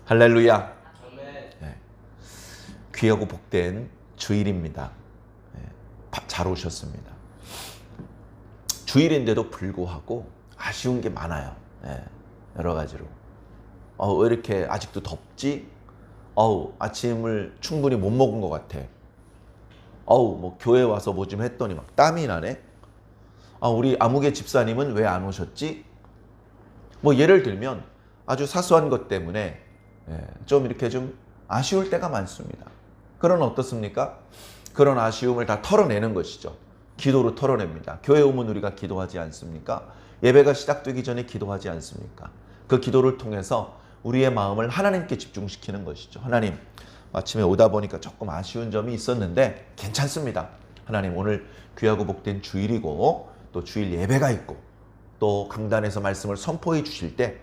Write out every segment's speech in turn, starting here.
할렐루야. 네. 귀하고 복된 주일입니다. 네. 잘 오셨습니다. 주일인데도 불구하고 아쉬운 게 많아요. 네. 여러 가지로. 왜 이렇게 아직도 덥지? 아침을 충분히 못 먹은 것 같아. 뭐 교회 와서 뭐 좀 했더니 막 땀이 나네. 우리 아무개 집사님은 왜 안 오셨지? 뭐 예를 들면 아주 사소한 것 때문에 좀 이렇게 좀 아쉬울 때가 많습니다. 그런 어떻습니까? 그런 아쉬움을 다 털어내는 것이죠. 기도로 털어냅니다. 교회 오면 우리가 기도하지 않습니까? 예배가 시작되기 전에 기도하지 않습니까? 그 기도를 통해서 우리의 마음을 하나님께 집중시키는 것이죠. 하나님, 아침에 오다 보니까 조금 아쉬운 점이 있었는데 괜찮습니다. 하나님, 오늘 귀하고 복된 주일이고 또 주일 예배가 있고 또 강단에서 말씀을 선포해 주실 때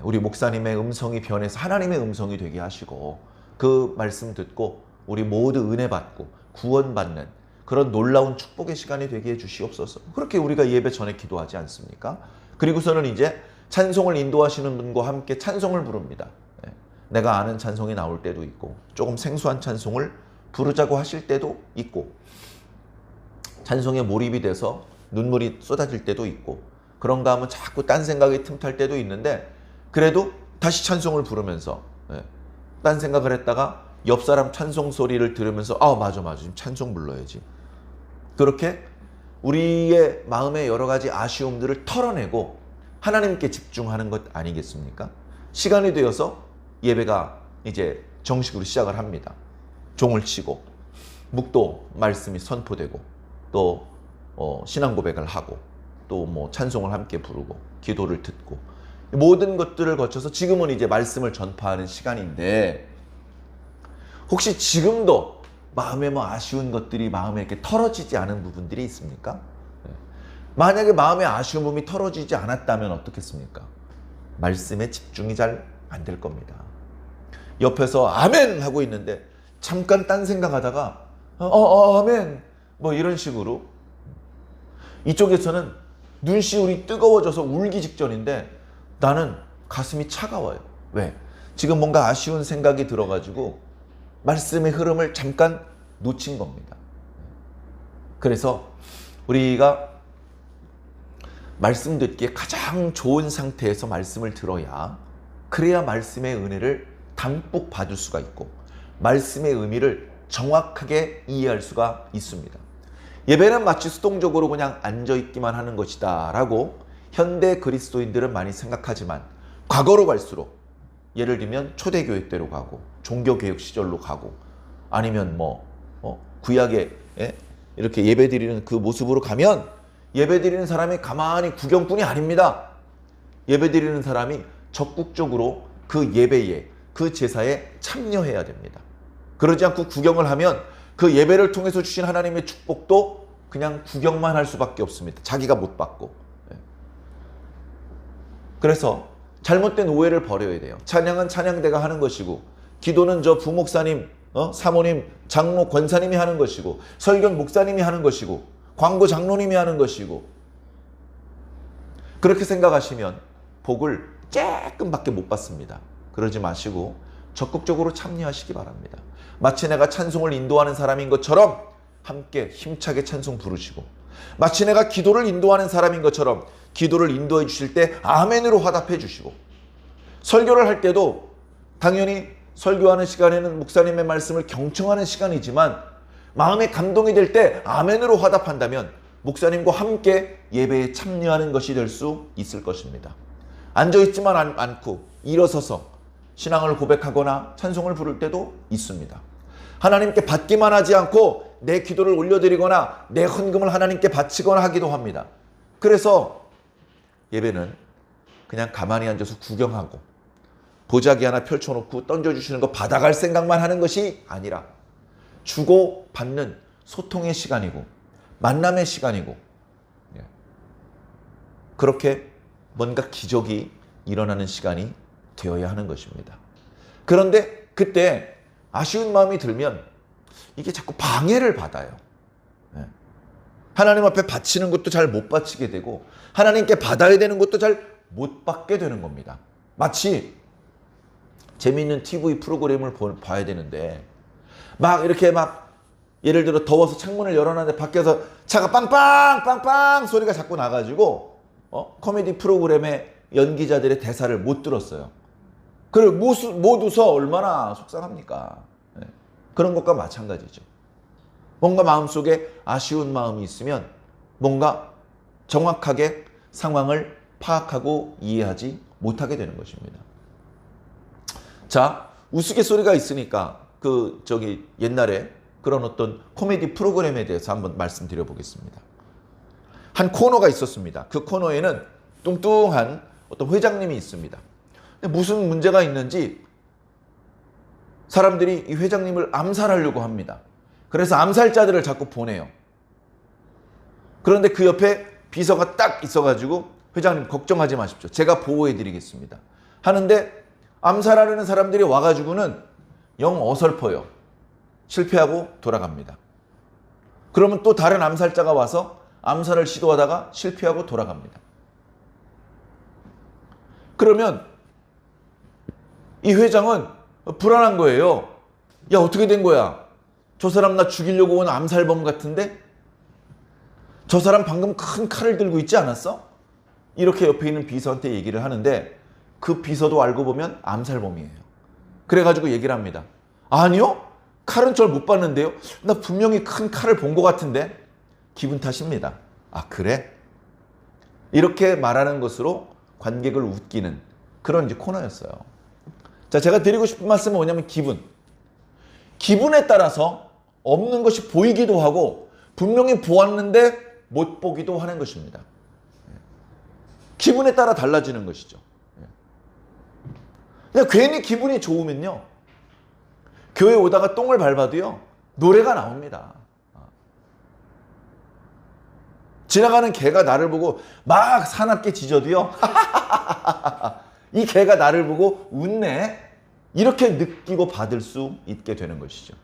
우리 목사님의 음성이 변해서 하나님의 음성이 되게 하시고 그 말씀 듣고 우리 모두 은혜 받고 구원받는 그런 놀라운 축복의 시간이 되게 해 주시옵소서. 그렇게 우리가 예배 전에 기도하지 않습니까? 그리고서는 이제 찬송을 인도하시는 분과 함께 찬송을 부릅니다. 내가 아는 찬송이 나올 때도 있고 조금 생소한 찬송을 부르자고 하실 때도 있고 찬송에 몰입이 돼서 눈물이 쏟아질 때도 있고 그런가 하면 자꾸 딴 생각이 틈탈 때도 있는데 그래도 다시 찬송을 부르면서 딴 생각을 했다가 옆 사람 찬송 소리를 들으면서 맞아 지금 찬송 불러야지. 그렇게 우리의 마음의 여러 가지 아쉬움들을 털어내고 하나님께 집중하는 것 아니겠습니까? 시간이 되어서 예배가 이제 정식으로 시작을 합니다. 종을 치고 묵도 말씀이 선포되고 또 신앙 고백을 하고 또 뭐 찬송을 함께 부르고 기도를 듣고 모든 것들을 거쳐서 지금은 이제 말씀을 전파하는 시간인데 혹시 지금도 마음에 뭐 아쉬운 것들이 마음에 이렇게 털어지지 않은 부분들이 있습니까? 만약에 마음의 아쉬운 부분이 털어지지 않았다면 어떻겠습니까? 말씀에 집중이 잘 안 될 겁니다. 옆에서 아멘 하고 있는데 잠깐 딴 생각하다가 아멘 뭐 이런 식으로 이쪽에서는 눈시울이 뜨거워져서 울기 직전인데 나는 가슴이 차가워요. 왜? 지금 뭔가 아쉬운 생각이 들어가지고 말씀의 흐름을 잠깐 놓친 겁니다. 그래서 우리가 말씀 듣기에 가장 좋은 상태에서 말씀을 들어야 그래야 말씀의 은혜를 담뿍 받을 수가 있고 말씀의 의미를 정확하게 이해할 수가 있습니다. 예배는 마치 수동적으로 그냥 앉아있기만 하는 것이다 라고 현대 그리스도인들은 많이 생각하지만 과거로 갈수록 예를 들면 초대교회 때로 가고 종교개혁 시절로 가고 아니면 구약에 이렇게 예배드리는 그 모습으로 가면 예배드리는 사람이 가만히 구경꾼이 아닙니다. 예배드리는 사람이 적극적으로 그 예배에 그 제사에 참여해야 됩니다. 그러지 않고 구경을 하면 그 예배를 통해서 주신 하나님의 축복도 그냥 구경만 할 수밖에 없습니다. 자기가 못 받고. 그래서 잘못된 오해를 버려야 돼요. 찬양은 찬양대가 하는 것이고 기도는 저 부목사님, 사모님, 장로, 권사님이 하는 것이고 설교는 목사님이 하는 것이고 광고 장로님이 하는 것이고 그렇게 생각하시면 복을 조금밖에 못 받습니다. 그러지 마시고 적극적으로 참여하시기 바랍니다. 마치 내가 찬송을 인도하는 사람인 것처럼 함께 힘차게 찬송 부르시고 마치 내가 기도를 인도하는 사람인 것처럼 기도를 인도해 주실 때 아멘으로 화답해 주시고 설교를 할 때도 당연히 설교하는 시간에는 목사님의 말씀을 경청하는 시간이지만 마음에 감동이 될 때 아멘으로 화답한다면 목사님과 함께 예배에 참여하는 것이 될 수 있을 것입니다. 앉아있지만 않고 일어서서 신앙을 고백하거나 찬송을 부를 때도 있습니다. 하나님께 받기만 하지 않고 내 기도를 올려드리거나 내 헌금을 하나님께 바치거나 하기도 합니다. 그래서 예배는 그냥 가만히 앉아서 구경하고 보자기 하나 펼쳐놓고 던져주시는 거 받아갈 생각만 하는 것이 아니라 주고 받는 소통의 시간이고 만남의 시간이고 그렇게 뭔가 기적이 일어나는 시간이 되어야 하는 것입니다. 그런데 그때 아쉬운 마음이 들면 이게 자꾸 방해를 받아요. 하나님 앞에 바치는 것도 잘 못 바치게 되고 하나님께 받아야 되는 것도 잘 못 받게 되는 겁니다. 마치 재미있는 TV 프로그램을 봐야 되는데 막 이렇게 막 예를 들어 더워서 창문을 열어놨는데 밖에서 차가 빵빵 소리가 자꾸 나가지고 코미디 프로그램의 연기자들의 대사를 못 들었어요. 그리고 못 웃어 얼마나 속상합니까? 네. 그런 것과 마찬가지죠. 뭔가 마음속에 아쉬운 마음이 있으면 뭔가 정확하게 상황을 파악하고 이해하지 못하게 되는 것입니다. 자, 우스갯소리가 있으니까 옛날에 그런 어떤 코미디 프로그램에 대해서 한번 말씀드려 보겠습니다. 한 코너가 있었습니다. 그 코너에는 뚱뚱한 어떤 회장님이 있습니다. 근데 무슨 문제가 있는지 사람들이 이 회장님을 암살하려고 합니다. 그래서 암살자들을 자꾸 보내요. 그런데 그 옆에 비서가 딱 있어가지고 회장님 걱정하지 마십시오. 제가 보호해드리겠습니다. 하는데 암살하려는 사람들이 와가지고는 영 어설퍼요. 실패하고 돌아갑니다. 그러면 또 다른 암살자가 와서 암살을 시도하다가 실패하고 돌아갑니다. 그러면 이 회장은 불안한 거예요. 야, 어떻게 된 거야? 저 사람 나 죽이려고 온 암살범 같은데? 저 사람 방금 큰 칼을 들고 있지 않았어? 이렇게 옆에 있는 비서한테 얘기를 하는데 그 비서도 알고 보면 암살범이에요. 그래가지고 얘기를 합니다. 아니요? 칼은 절 못 봤는데요? 나 분명히 큰 칼을 본 것 같은데? 기분 탓입니다. 아, 그래? 이렇게 말하는 것으로 관객을 웃기는 그런 이제 코너였어요. 자, 제가 드리고 싶은 말씀은 뭐냐면 기분에 따라서 없는 것이 보이기도 하고 분명히 보았는데 못 보기도 하는 것입니다. 기분에 따라 달라지는 것이죠. 그냥 괜히 기분이 좋으면요, 교회 오다가 똥을 밟아도요 노래가 나옵니다. 지나가는 개가 나를 보고 막 사납게 짖어도요 이 개가 나를 보고 웃네, 이렇게 느끼고 받을 수 있게 되는 것이죠.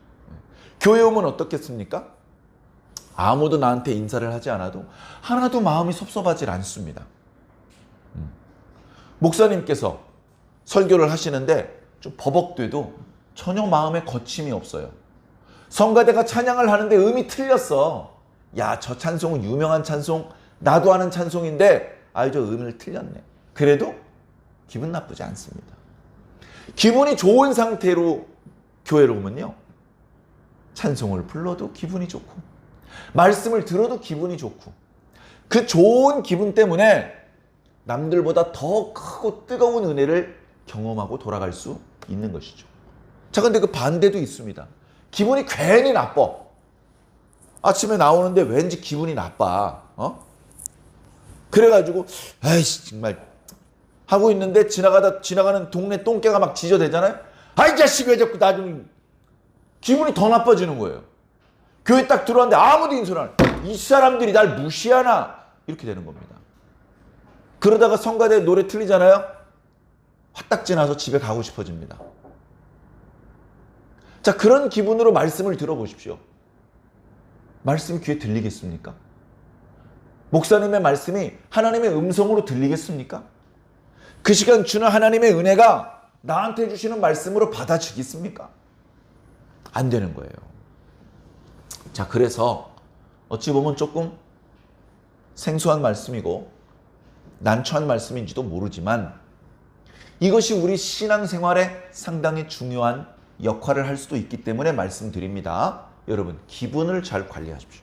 교회 오면 어떻겠습니까? 아무도 나한테 인사를 하지 않아도 하나도 마음이 섭섭하지 않습니다. 목사님께서 설교를 하시는데 좀 버벅대도 전혀 마음에 거침이 없어요. 성가대가 찬양을 하는데 음이 틀렸어. 야, 저 찬송은 유명한 찬송, 나도 아는 찬송인데 저 음을 틀렸네. 그래도 기분 나쁘지 않습니다. 기분이 좋은 상태로 교회로 오면요, 찬송을 불러도 기분이 좋고 말씀을 들어도 기분이 좋고 그 좋은 기분 때문에 남들보다 더 크고 뜨거운 은혜를 경험하고 돌아갈 수 있는 것이죠. 자, 근데 그 반대도 있습니다. 기분이 괜히 나빠. 아침에 나오는데 왠지 기분이 나빠. 그래가지고 아이씨 정말 하고 있는데 지나가는 동네 똥개가 막 지저대잖아요. 아이 자식 왜 자꾸 나 좀, 기분이 더 나빠지는 거예요. 교회 딱 들어왔는데 아무도 인사를 안 해. 이 사람들이 날 무시하나? 이렇게 되는 겁니다. 그러다가 성가대 노래 틀리잖아요. 화딱지 나서 집에 가고 싶어집니다. 자, 그런 기분으로 말씀을 들어보십시오. 말씀이 귀에 들리겠습니까? 목사님의 말씀이 하나님의 음성으로 들리겠습니까? 그 시간 주는 하나님의 은혜가 나한테 주시는 말씀으로 받아지겠습니까? 안 되는 거예요. 자, 그래서 어찌 보면 조금 생소한 말씀이고 난처한 말씀인지도 모르지만 이것이 우리 신앙생활에 상당히 중요한 역할을 할 수도 있기 때문에 말씀드립니다. 여러분, 기분을 잘 관리하십시오.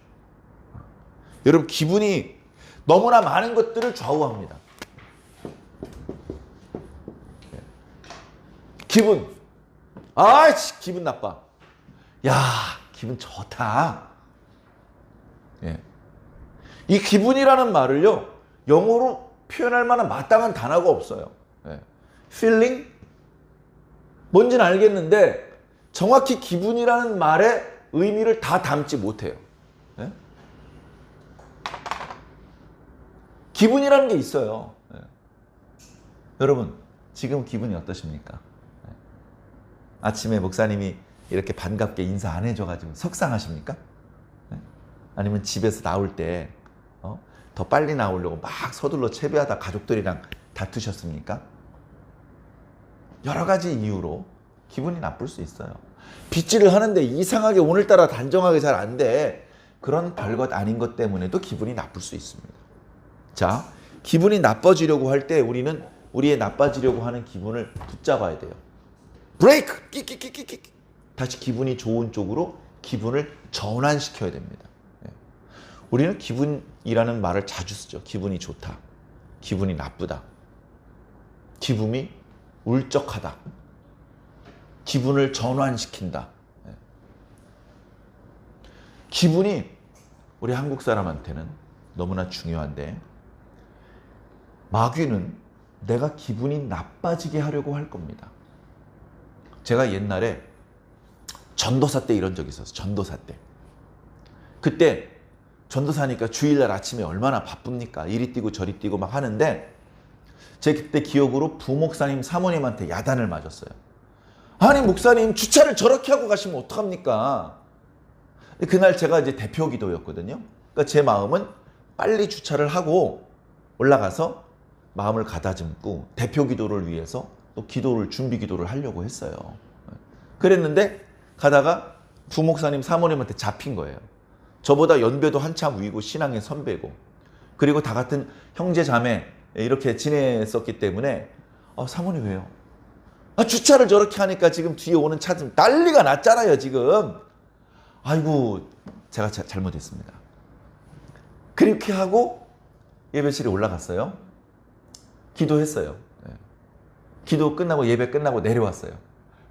여러분, 기분이 너무나 많은 것들을 좌우합니다. 기분. 기분 나빠. 야, 기분 좋다. 예. 이 기분이라는 말을요, 영어로 표현할 만한 마땅한 단어가 없어요. 예. feeling? 뭔지는 알겠는데 정확히 기분이라는 말의 의미를 다 담지 못해요. 예? 기분이라는 게 있어요. 예. 여러분, 지금 기분이 어떠십니까? 예. 아침에 목사님이 이렇게 반갑게 인사 안 해줘가지고 속상하십니까? 예? 아니면 집에서 나올 때 더 빨리 나오려고 막 서둘러 채비하다 가족들이랑 다투셨습니까? 여러 가지 이유로 기분이 나쁠 수 있어요. 빗질을 하는데 이상하게 오늘따라 단정하게 잘 안 돼. 그런 별것 아닌 것 때문에도 기분이 나쁠 수 있습니다. 자, 기분이 나빠지려고 할 때 우리는 우리의 나빠지려고 하는 기분을 붙잡아야 돼요. 브레이크! 끼끼끼끼끼. 다시 기분이 좋은 쪽으로 기분을 전환시켜야 됩니다. 우리는 기분이라는 말을 자주 쓰죠. 기분이 좋다. 기분이 나쁘다. 기분이 울적하다. 기분을 전환시킨다. 기분이 우리 한국 사람한테는 너무나 중요한데 마귀는 내가 기분이 나빠지게 하려고 할 겁니다. 제가 옛날에 전도사 때 이런 적이 있었어요. 전도사 때. 그때 전도사니까 주일날 아침에 얼마나 바쁩니까? 이리 뛰고 저리 뛰고 막 하는데 제 그때 기억으로 부목사님 사모님한테 야단을 맞았어요. 아니 목사님 주차를 저렇게 하고 가시면 어떡합니까? 그날 제가 이제 대표 기도였거든요. 그러니까 제 마음은 빨리 주차를 하고 올라가서 마음을 가다듬고 대표 기도를 위해서 또 기도를 준비 기도를 하려고 했어요. 그랬는데 가다가 부목사님 사모님한테 잡힌 거예요. 저보다 연배도 한참 위고 신앙의 선배고 그리고 다 같은 형제 자매 이렇게 지냈었기 때문에 사모님 왜요? 주차를 저렇게 하니까 지금 뒤에 오는 차 좀 난리가 났잖아요 지금. 아이고 제가 잘못했습니다. 그렇게 하고 예배실에 올라갔어요. 기도했어요. 기도 끝나고 예배 끝나고 내려왔어요.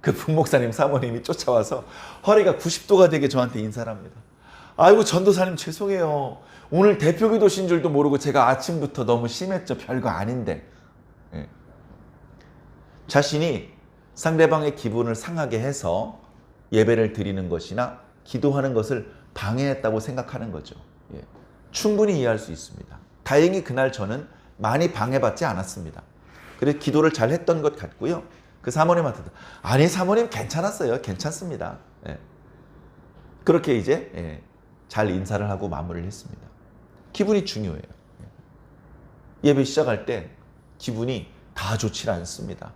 그 부목사님 사모님이 쫓아와서 허리가 90도가 되게 저한테 인사를 합니다. 아이고 전도사님 죄송해요. 오늘 대표 기도신 줄도 모르고 제가 아침부터 너무 심했죠. 별거 아닌데. 자신이 상대방의 기분을 상하게 해서 예배를 드리는 것이나 기도하는 것을 방해했다고 생각하는 거죠. 충분히 이해할 수 있습니다. 다행히 그날 저는 많이 방해받지 않았습니다. 그래서 기도를 잘 했던 것 같고요. 그 사모님한테도 아니 사모님 괜찮았어요. 괜찮습니다. 그렇게 이제 잘 인사를 하고 마무리를 했습니다. 기분이 중요해요. 예배 시작할 때 기분이 다 좋지 않습니다.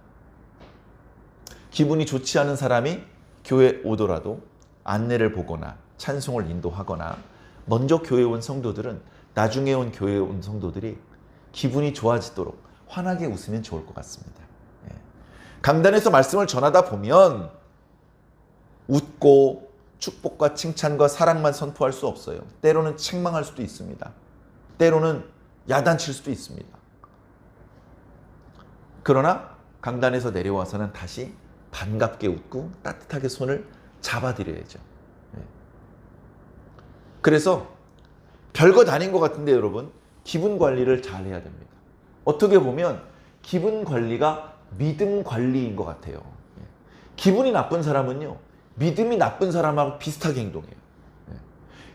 기분이 좋지 않은 사람이 교회 오더라도 안내를 보거나 찬송을 인도하거나 먼저 교회에 온 성도들은 나중에 온 교회에 온 성도들이 기분이 좋아지도록 환하게 웃으면 좋을 것 같습니다. 강단에서 말씀을 전하다 보면 웃고 축복과 칭찬과 사랑만 선포할 수 없어요. 때로는 책망할 수도 있습니다. 때로는 야단칠 수도 있습니다. 그러나 강단에서 내려와서는 다시 반갑게 웃고 따뜻하게 손을 잡아드려야죠. 그래서 별것 아닌 것 같은데 여러분 기분 관리를 잘 해야 됩니다. 어떻게 보면 기분 관리가 믿음 관리인 것 같아요. 기분이 나쁜 사람은요 믿음이 나쁜 사람하고 비슷하게 행동해요.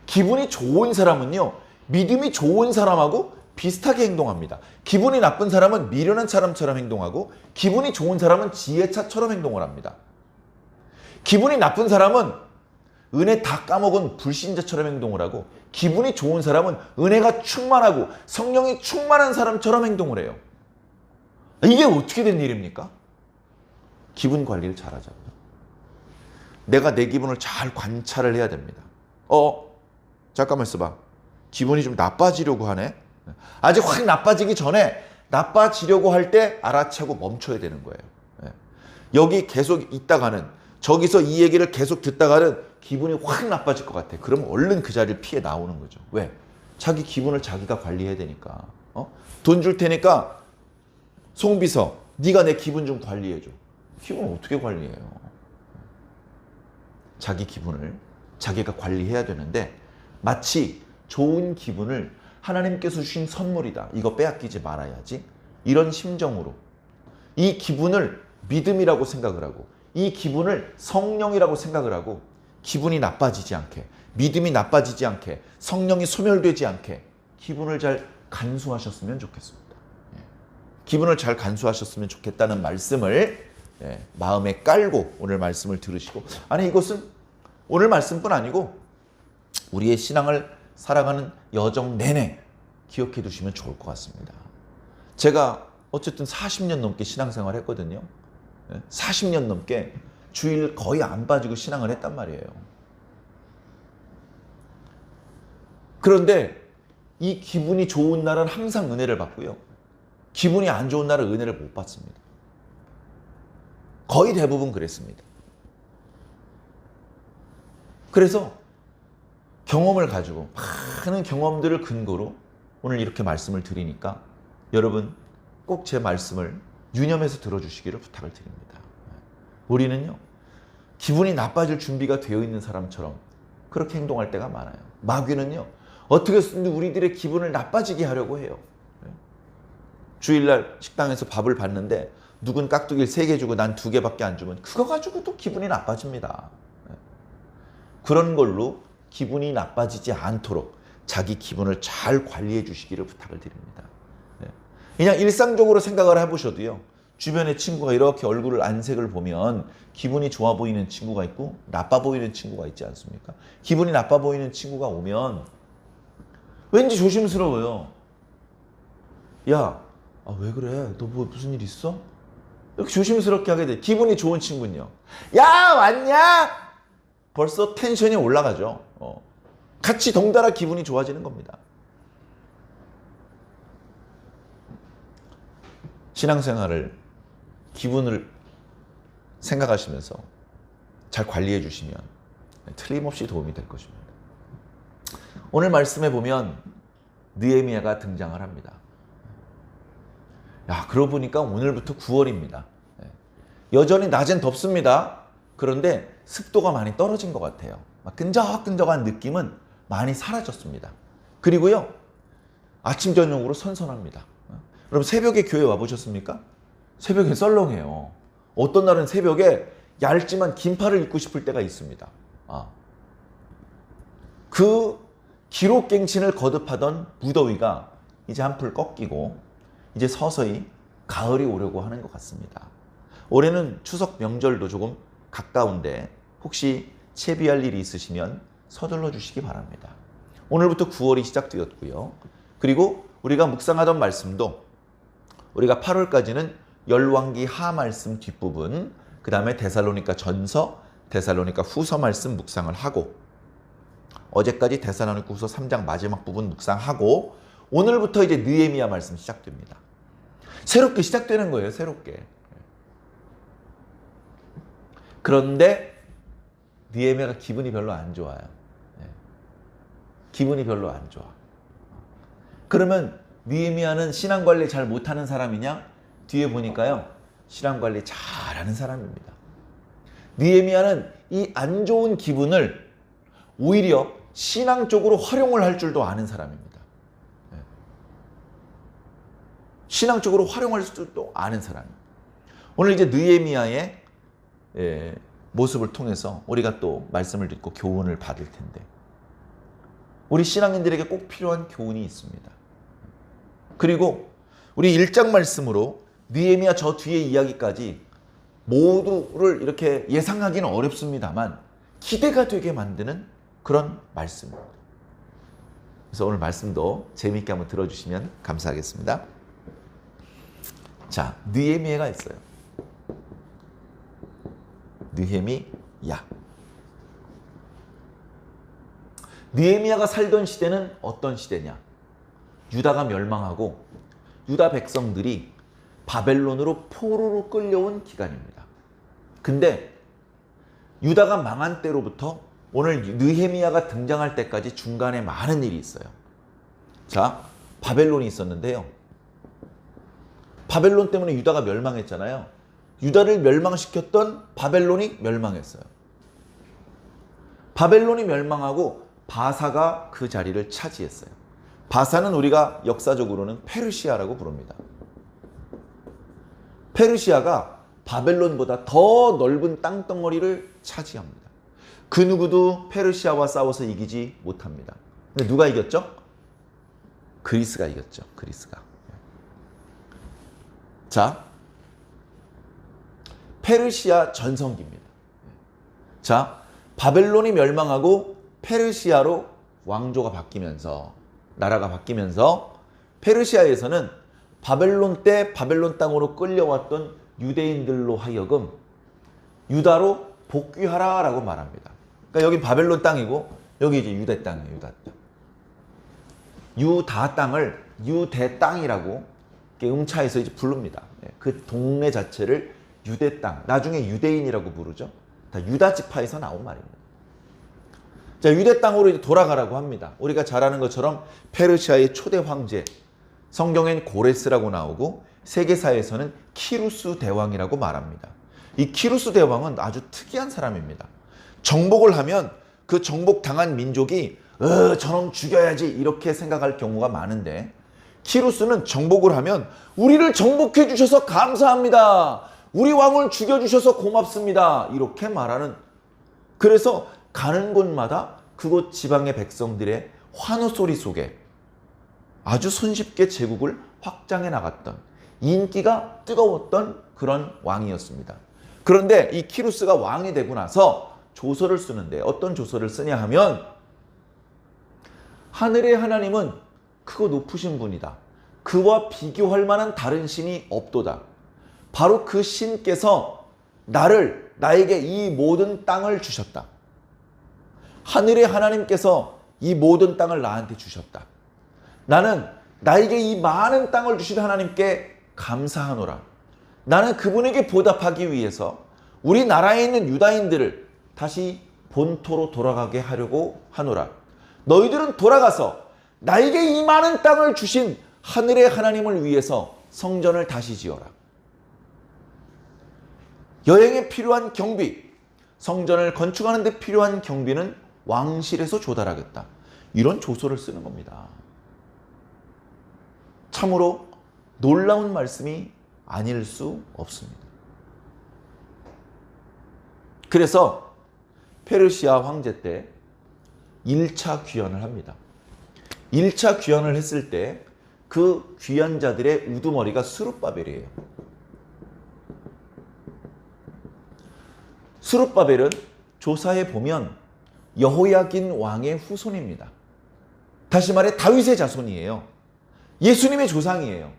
기분이 좋은 사람은요 믿음이 좋은 사람하고 비슷하게 행동합니다. 기분이 나쁜 사람은 미련한 사람처럼 행동하고 기분이 좋은 사람은 지혜차처럼 행동을 합니다. 기분이 나쁜 사람은 은혜 다 까먹은 불신자처럼 행동을 하고 기분이 좋은 사람은 은혜가 충만하고 성령이 충만한 사람처럼 행동을 해요. 이게 어떻게 된 일입니까? 기분 관리를 잘하자고요. 내가 내 기분을 잘 관찰을 해야 됩니다. 잠깐만 있어봐. 기분이 좀 나빠지려고 하네. 아직 확 나빠지기 전에 나빠지려고 할 때 알아차고 멈춰야 되는 거예요. 여기 계속 있다가는 저기서 이 얘기를 계속 듣다가는 기분이 확 나빠질 것 같아. 그럼 얼른 그 자리를 피해 나오는 거죠. 왜? 자기 기분을 자기가 관리해야 되니까. 돈 줄 테니까 송비서 네가 내 기분 좀 관리해줘. 기분을 어떻게 관리해요? 자기 기분을 자기가 관리해야 되는데 마치 좋은 기분을 하나님께서 주신 선물이다. 이거 빼앗기지 말아야지. 이런 심정으로 이 기분을 믿음이라고 생각을 하고 이 기분을 성령이라고 생각을 하고 기분이 나빠지지 않게 믿음이 나빠지지 않게 성령이 소멸되지 않게 기분을 잘 간수하셨으면 좋겠습니다. 기분을 잘 간수하셨으면 좋겠다는 말씀을 마음에 깔고 오늘 말씀을 들으시고 아니 이것은 오늘 말씀뿐 아니고 우리의 신앙을 살아가는 여정 내내 기억해 두시면 좋을 것 같습니다. 제가 어쨌든 40년 넘게 신앙생활 했거든요. 40년 넘게 주일 거의 안 빠지고 신앙을 했단 말이에요. 그런데 이 기분이 좋은 날은 항상 은혜를 받고요. 기분이 안 좋은 날은 은혜를 못 받습니다. 거의 대부분 그랬습니다. 그래서 경험을 가지고 많은 경험들을 근거로 오늘 이렇게 말씀을 드리니까 여러분 꼭 제 말씀을 유념해서 들어주시기를 부탁을 드립니다. 우리는요, 기분이 나빠질 준비가 되어 있는 사람처럼 그렇게 행동할 때가 많아요. 마귀는요, 어떻게든 우리들의 기분을 나빠지게 하려고 해요. 주일날 식당에서 밥을 받는데 누군 깍두기를 3개 주고 난 2개밖에 안 주면 그거 가지고 또 기분이 나빠집니다. 그런 걸로 기분이 나빠지지 않도록 자기 기분을 잘 관리해 주시기를 부탁을 드립니다. 그냥 일상적으로 생각을 해보셔도요, 주변의 친구가 이렇게 얼굴을 안색을 보면 기분이 좋아 보이는 친구가 있고 나빠 보이는 친구가 있지 않습니까? 기분이 나빠 보이는 친구가 오면 왠지 조심스러워요. 야, 왜 그래? 너 뭐 무슨 일 있어? 이렇게 조심스럽게 하게 돼. 기분이 좋은 친구는요, 야, 왔냐? 벌써 텐션이 올라가죠. 같이 덩달아 기분이 좋아지는 겁니다. 신앙생활을, 기분을 생각하시면서 잘 관리해 주시면 틀림없이 도움이 될 것입니다. 오늘 말씀에 보면 느헤미야가 등장을 합니다. 야, 그러고 보니까 오늘부터 9월입니다. 여전히 낮엔 덥습니다. 그런데 습도가 많이 떨어진 것 같아요. 끈적끈적한 느낌은 많이 사라졌습니다. 그리고요, 아침 저녁으로 선선합니다. 여러분 새벽에 교회 와보셨습니까? 새벽에 썰렁해요. 어떤 날은 새벽에 얇지만 긴팔을 입고 싶을 때가 있습니다. 그 기록갱신을 거듭하던 무더위가 이제 한풀 꺾이고 이제 서서히 가을이 오려고 하는 것 같습니다. 올해는 추석 명절도 조금 가까운데 혹시 채비할 일이 있으시면 서둘러 주시기 바랍니다. 오늘부터 9월이 시작되었고요. 그리고 우리가 묵상하던 말씀도 우리가 8월까지는 열왕기 하 말씀 뒷부분, 그 다음에 데살로니가 전서, 데살로니가 후서 말씀 묵상을 하고, 어제까지 데살로니가 후서 3장 마지막 부분 묵상하고, 오늘부터 이제 느헤미야 말씀 시작됩니다. 새롭게 시작되는 거예요, 새롭게. 그런데 느헤미야가 기분이 별로 안 좋아요. 기분이 별로 안 좋아. 그러면 느헤미야는 신앙관리 잘 못하는 사람이냐? 뒤에 보니까요, 신앙관리 잘하는 사람입니다. 느헤미야는 이 안 좋은 기분을 오히려 신앙적으로 활용을 할 줄도 아는 사람입니다. 신앙적으로 활용할 줄도 아는 사람입니다. 오늘 이제 느헤미야의 모습을 통해서 우리가 또 말씀을 듣고 교훈을 받을 텐데, 우리 신앙인들에게 꼭 필요한 교훈이 있습니다. 그리고 우리 1장 말씀으로 느헤미야 저 뒤에 이야기까지 모두를 이렇게 예상하기는 어렵습니다만 기대가 되게 만드는 그런 말씀입니다. 그래서 오늘 말씀도 재미있게 한번 들어주시면 감사하겠습니다. 자, 느헤미야가 있어요. 느헤미야. 느헤미야가 살던 시대는 어떤 시대냐? 유다가 멸망하고 유다 백성들이 바벨론으로 포로로 끌려온 기간입니다. 근데 유다가 망한 때로부터 오늘 느헤미야가 등장할 때까지 중간에 많은 일이 있어요. 자, 바벨론이 있었는데요. 바벨론 때문에 유다가 멸망했잖아요. 유다를 멸망시켰던 바벨론이 멸망했어요. 바벨론이 멸망하고 바사가 그 자리를 차지했어요. 바사는 우리가 역사적으로는 페르시아라고 부릅니다. 페르시아가 바벨론보다 더 넓은 땅덩어리를 차지합니다. 그 누구도 페르시아와 싸워서 이기지 못합니다. 근데 누가 이겼죠? 그리스가 이겼죠. 그리스가. 자, 페르시아 전성기입니다. 자, 바벨론이 멸망하고 페르시아로 왕조가 바뀌면서, 나라가 바뀌면서 페르시아에서는 바벨론 때 바벨론 땅으로 끌려왔던 유대인들로 하여금 유다로 복귀하라라고 말합니다. 그러니까 여기 바벨론 땅이고 여기 이제 유대 땅이에요. 유다 땅. 유다 땅을 유대 땅이라고 음차에서 이제 부릅니다. 그 동네 자체를 유대 땅, 나중에 유대인이라고 부르죠. 다 유다 지파에서 나온 말입니다. 자, 유대 땅으로 이제 돌아가라고 합니다. 우리가 잘 아는 것처럼 페르시아의 초대 황제, 성경엔 고레스라고 나오고 세계사에서는 키루스 대왕이라고 말합니다. 이 키루스 대왕은 아주 특이한 사람입니다. 정복을 하면 그 정복당한 민족이 저놈 죽여야지 이렇게 생각할 경우가 많은데, 키루스는 정복을 하면 우리를 정복해 주셔서 감사합니다. 우리 왕을 죽여주셔서 고맙습니다. 이렇게 말하는, 그래서 가는 곳마다 그곳 지방의 백성들의 환호 소리 속에 아주 손쉽게 제국을 확장해 나갔던, 인기가 뜨거웠던 그런 왕이었습니다. 그런데 이 키루스가 왕이 되고 나서 조서를 쓰는데 어떤 조서를 쓰냐 하면, 하늘의 하나님은 크고 높으신 분이다. 그와 비교할 만한 다른 신이 없도다. 바로 그 신께서 나에게 이 모든 땅을 주셨다. 하늘의 하나님께서 이 모든 땅을 나한테 주셨다. 나는 나에게 이 많은 땅을 주신 하나님께 감사하노라. 나는 그분에게 보답하기 위해서 우리나라에 있는 유다인들을 다시 본토로 돌아가게 하려고 하노라. 너희들은 돌아가서 나에게 이 많은 땅을 주신 하늘의 하나님을 위해서 성전을 다시 지어라. 여행에 필요한 경비, 성전을 건축하는 데 필요한 경비는 왕실에서 조달하겠다. 이런 조서를 쓰는 겁니다. 참으로 놀라운 말씀이 아닐 수 없습니다. 그래서 페르시아 황제 때 1차 귀환을 합니다. 1차 귀환을 했을 때 그 귀환자들의 우두머리가 스룹바벨이에요. 스룹바벨은 조사해 보면 여호야긴 왕의 후손입니다. 다시 말해 다윗의 자손이에요. 예수님의 조상이에요.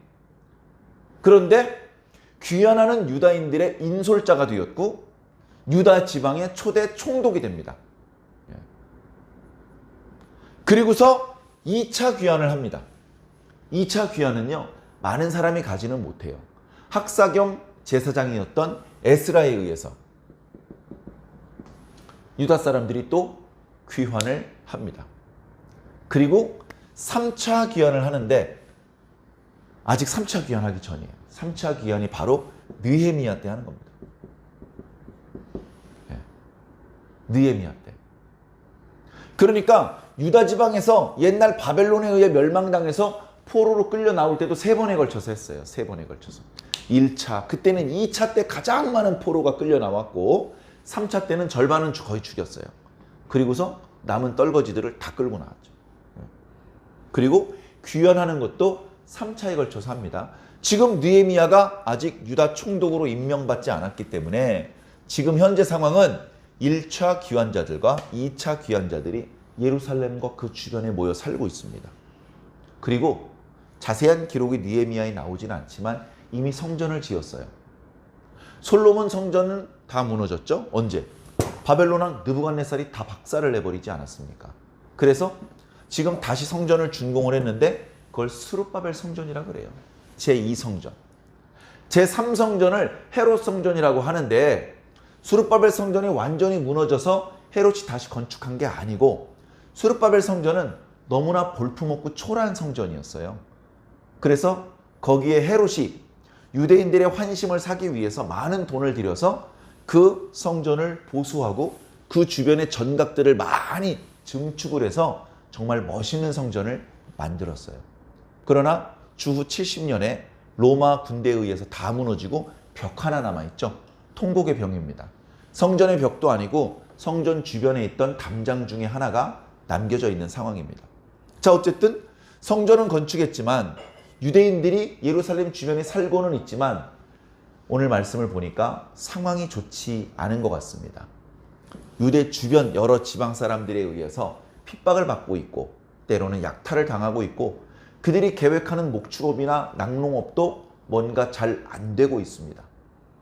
그런데 귀환하는 유다인들의 인솔자가 되었고 유다 지방의 초대 총독이 됩니다. 그리고서 2차 귀환을 합니다. 2차 귀환은요, 많은 사람이 가지는 못해요. 학사 겸 제사장이었던 에스라에 의해서 유다 사람들이 또 귀환을 합니다. 그리고 3차 귀환을 하는데 아직 3차 귀환하기 전이에요. 3차 귀환이 바로 느헤미야 때 하는 겁니다. 느헤미야 때. 그러니까 유다 지방에서 옛날 바벨론에 의해 멸망당해서 포로로 끌려 나올 때도 3번에 걸쳐서 했어요. 3번에 걸쳐서. 1차, 그때는 2차 때 가장 많은 포로가 끌려 나왔고 3차 때는 절반은 거의 죽였어요. 그리고서 남은 떨거지들을 다 끌고 나왔죠. 그리고 귀환하는 것도 3차에 걸쳐서 합니다. 지금 느헤미야가 아직 유다 총독으로 임명받지 않았기 때문에 지금 현재 상황은 1차 귀환자들과 2차 귀환자들이 예루살렘과 그 주변에 모여 살고 있습니다. 그리고 자세한 기록이 느헤미야에 나오지는 않지만 이미 성전을 지었어요. 솔로몬 성전은 다 무너졌죠? 언제? 바벨론 왕 느부갓네살이 다 박살을 내버리지 않았습니까? 그래서 지금 다시 성전을 준공을 했는데 그걸 스룹바벨 성전이라 그래요. 제2성전. 제3성전을 헤롯 성전이라고 하는데 스룹바벨 성전이 완전히 무너져서 헤롯이 다시 건축한 게 아니고 스룹바벨 성전은 너무나 볼품없고 초라한 성전이었어요. 그래서 거기에 헤롯이 유대인들의 환심을 사기 위해서 많은 돈을 들여서 그 성전을 보수하고 그 주변의 전각들을 많이 증축을 해서 정말 멋있는 성전을 만들었어요. 그러나 주후 70년에 로마 군대에 의해서 다 무너지고 벽 하나 남아있죠. 통곡의 벽입니다. 성전의 벽도 아니고 성전 주변에 있던 담장 중에 하나가 남겨져 있는 상황입니다. 자, 어쨌든 성전은 건축했지만 유대인들이 예루살렘 주변에 살고는 있지만 오늘 말씀을 보니까 상황이 좋지 않은 것 같습니다. 유대 주변 여러 지방 사람들에 의해서 핍박을 받고 있고 때로는 약탈을 당하고 있고 그들이 계획하는 목축업이나 낙농업도 뭔가 잘 안 되고 있습니다.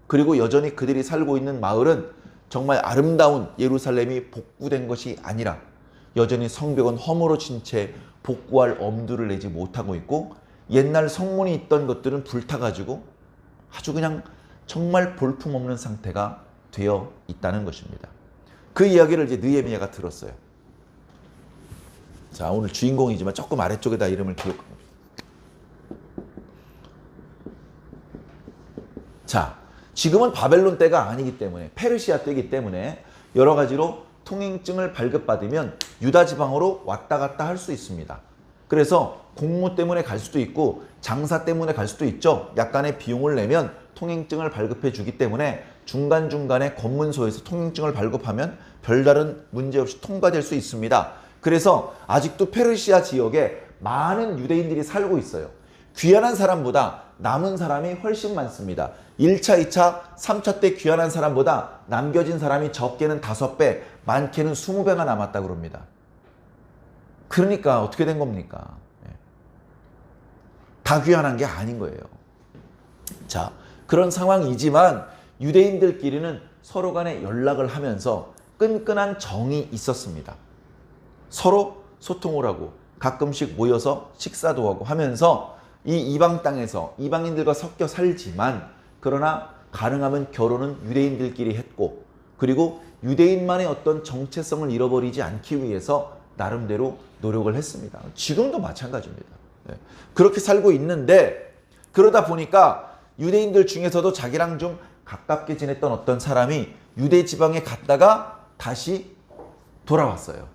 그리고 여전히 그들이 살고 있는 마을은 정말 아름다운 예루살렘이 복구된 것이 아니라 여전히 성벽은 허물어진 채 복구할 엄두를 내지 못하고 있고, 옛날 성문이 있던 것들은 불타가지고 아주 그냥 정말 볼품없는 상태가 되어 있다는 것입니다. 그 이야기를 이제 느헤미야가 들었어요. 자, 오늘 주인공이지만 조금 아래쪽에다 이름을 기록합니다. 자, 지금은 바벨론 때가 아니기 때문에, 페르시아 때이기 때문에 여러 가지로 통행증을 발급받으면 유다 지방으로 왔다 갔다 할 수 있습니다. 그래서 공무 때문에 갈 수도 있고 장사 때문에 갈 수도 있죠. 약간의 비용을 내면 통행증을 발급해 주기 때문에 중간중간에 검문소에서 통행증을 발급하면 별다른 문제 없이 통과될 수 있습니다. 그래서 아직도 페르시아 지역에 많은 유대인들이 살고 있어요. 귀환한 사람보다 남은 사람이 훨씬 많습니다. 1차, 2차, 3차 때 귀환한 사람보다 남겨진 사람이 적게는 5배, 많게는 20배가 남았다고 그럽니다. 그러니까 어떻게 된 겁니까? 다 귀환한 게 아닌 거예요. 자, 그런 상황이지만 유대인들끼리는 서로 간에 연락을 하면서 끈끈한 정이 있었습니다. 서로 소통을 하고 가끔씩 모여서 식사도 하고 하면서 이 이방 땅에서 이방인들과 섞여 살지만, 그러나 가능하면 결혼은 유대인들끼리 했고, 그리고 유대인만의 어떤 정체성을 잃어버리지 않기 위해서 나름대로 노력을 했습니다. 지금도 마찬가지입니다. 그렇게 살고 있는데, 그러다 보니까 유대인들 중에서도 자기랑 좀 가깝게 지냈던 어떤 사람이 유대 지방에 갔다가 다시 돌아왔어요.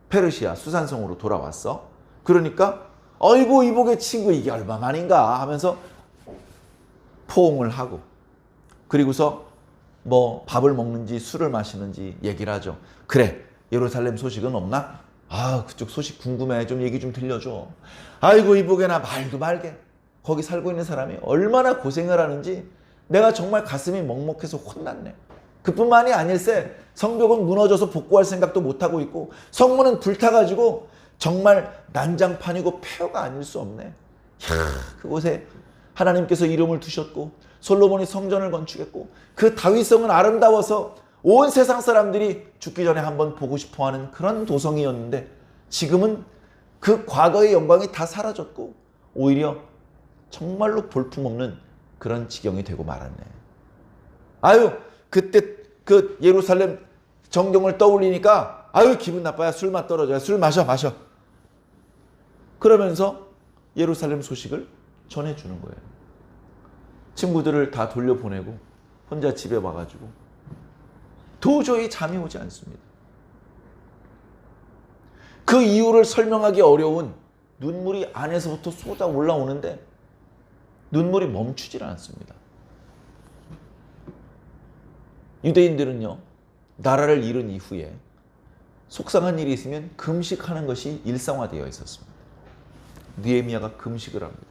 페르시아 수산성으로 돌아왔어. 그러니까 어이구 이복의 친구 이게 얼마만인가 하면서 포옹을 하고, 그리고서 뭐 밥을 먹는지 술을 마시는지 얘기를 하죠. 그래, 예루살렘 소식은 없나? 아, 그쪽 소식 궁금해. 좀 얘기 좀 들려줘. 아이고 이복에나 말도 말게. 거기 살고 있는 사람이 얼마나 고생을 하는지 내가 정말 가슴이 먹먹해서 혼났네. 그뿐만이 아닐세, 성벽은 무너져서 복구할 생각도 못하고 있고 성문은 불타가지고 정말 난장판이고 폐허가 아닐 수 없네. 야, 그곳에 하나님께서 이름을 두셨고 솔로몬이 성전을 건축했고 그 다윗성은 아름다워서 온 세상 사람들이 죽기 전에 한번 보고 싶어하는 그런 도성이었는데, 지금은 그 과거의 영광이 다 사라졌고 오히려 정말로 볼품없는 그런 지경이 되고 말았네. 아유, 그때 그 예루살렘 정경을 떠올리니까 아유 기분 나빠요. 술맛 떨어져요. 술 마셔. 그러면서 예루살렘 소식을 전해주는 거예요. 친구들을 다 돌려보내고 혼자 집에 와가지고 도저히 잠이 오지 않습니다. 그 이유를 설명하기 어려운 눈물이 안에서부터 쏟아 올라오는데 눈물이 멈추질 않습니다. 유대인들은요, 나라를 잃은 이후에 속상한 일이 있으면 금식하는 것이 일상화되어 있었습니다. 느헤미야가 금식을 합니다.